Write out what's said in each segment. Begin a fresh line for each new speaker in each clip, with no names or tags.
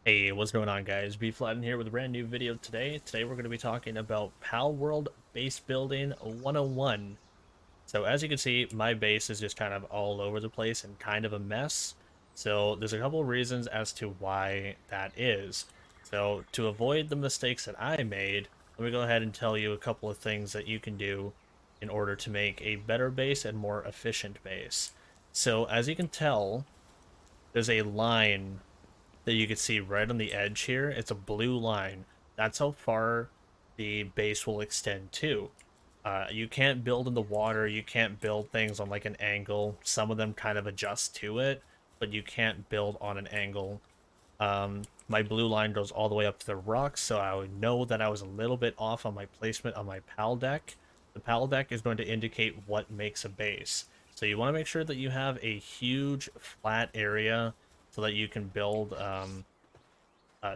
Hey, what's going on, guys? Bflattened here with a brand new video today. Today we're going to be talking about Palworld Base Building 101. So as you can see, my base is just kind of all over the place and kind of a mess. So there's a couple of reasons as to why that is. So to avoid the mistakes that I made, let me go ahead and tell you a couple of things that you can do in order to make a better base and more efficient base. So as you can tell, there's a line that you can see right on the edge here. It's a blue line. That's how far the base will extend to. You can't build in the water. You can't build things on like an angle. Some of them kind of adjust to it, but you can't build on an angle. My blue line goes all the way up to the rocks, so I would know that I was a little bit off on my placement on my PAL deck. The PAL deck is going to indicate what makes a base. So you want to make sure that you have a huge flat area so that you can build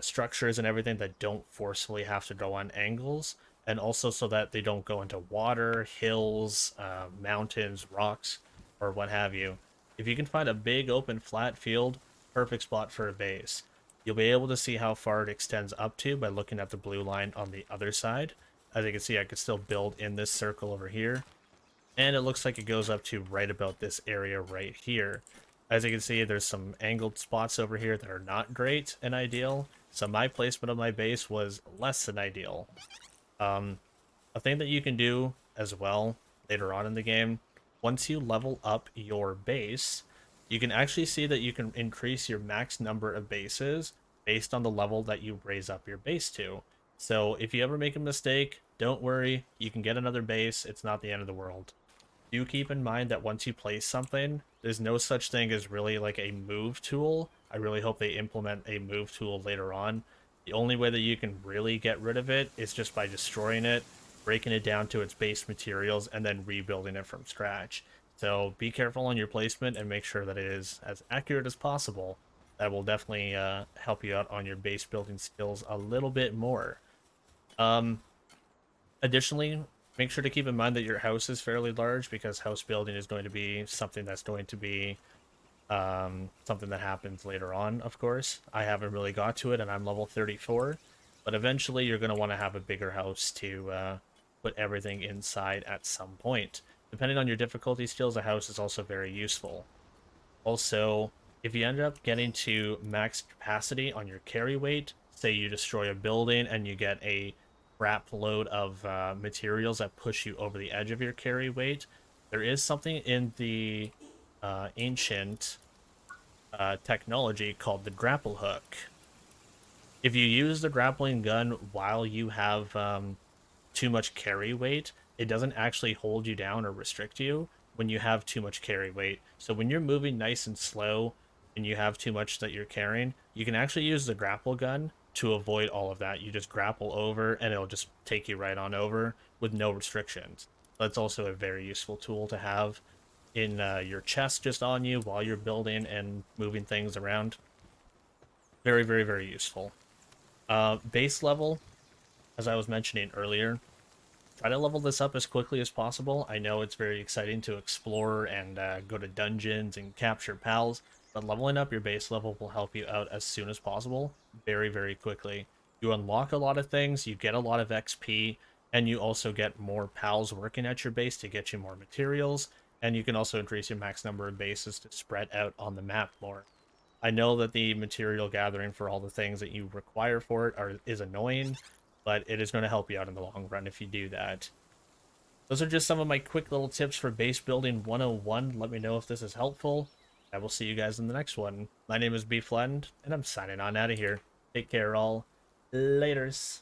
structures and everything that don't forcefully have to go on angles, and also so that they don't go into water, hills, mountains, rocks, or what have you. If you can find a big open flat field, perfect spot for a base. You'll be able to see how far it extends up to by looking at the blue line on the other side. As you can see, I could still build in this circle over here, and it looks like it goes up to right about this area right here. As you can see, there's some angled spots over here that are not great and ideal, so my placement of my base was less than ideal. A thing that you can do as well later on in the game, once you level up your base, you can actually see that you can increase your max number of bases based on the level that you raise up your base to. So if you ever make a mistake, don't worry, you can get another base, it's not the end of the world. Do keep in mind that once you place something, there's no such thing as really like a move tool. I really hope they implement a move tool later on. The only way that you can really get rid of it is just by destroying it, breaking it down to its base materials, and then rebuilding it from scratch. So be careful on your placement and make sure that it is as accurate as possible. That will definitely help you out on your base building skills a little bit more. Um, Additionally, make sure to keep in mind that your house is fairly large, because house building is going to be something that's going to be something that happens later on, of course. I haven't really got to it, and I'm level 34, but eventually you're going to want to have a bigger house to put everything inside at some point. Depending on your difficulty skills, a house is also very useful. Also, if you end up getting to max capacity on your carry weight, say you destroy a building and you get a crap load of materials that push you over the edge of your carry weight, there is something in the ancient technology called the Grapple Hook. If you use the grappling gun while you have too much carry weight, it doesn't actually hold you down or restrict you when you have too much carry weight. So when you're moving nice and slow and you have too much that you're carrying, you can actually use the grapple gun to avoid all of that. You just grapple over and it'll just take you right on over with no restrictions. That's also a very useful tool to have in your chest just on you while you're building and moving things around. Very, very, very useful. Base level, as I was mentioning earlier, try to level this up as quickly as possible. I know it's very exciting to explore and go to dungeons and capture pals, but leveling up your base level will help you out as soon as possible, very, very quickly. You unlock a lot of things, you get a lot of XP, and you also get more pals working at your base to get you more materials, and you can also increase your max number of bases to spread out on the map more. I know that the material gathering for all the things that you require for it is annoying, but it is going to help you out in the long run if you do that. Those are just some of my quick little tips for base building 101. Let me know if this is helpful. I will see you guys in the next one. My name is Bflattened, and I'm signing on out of here. Take care, all. Laters.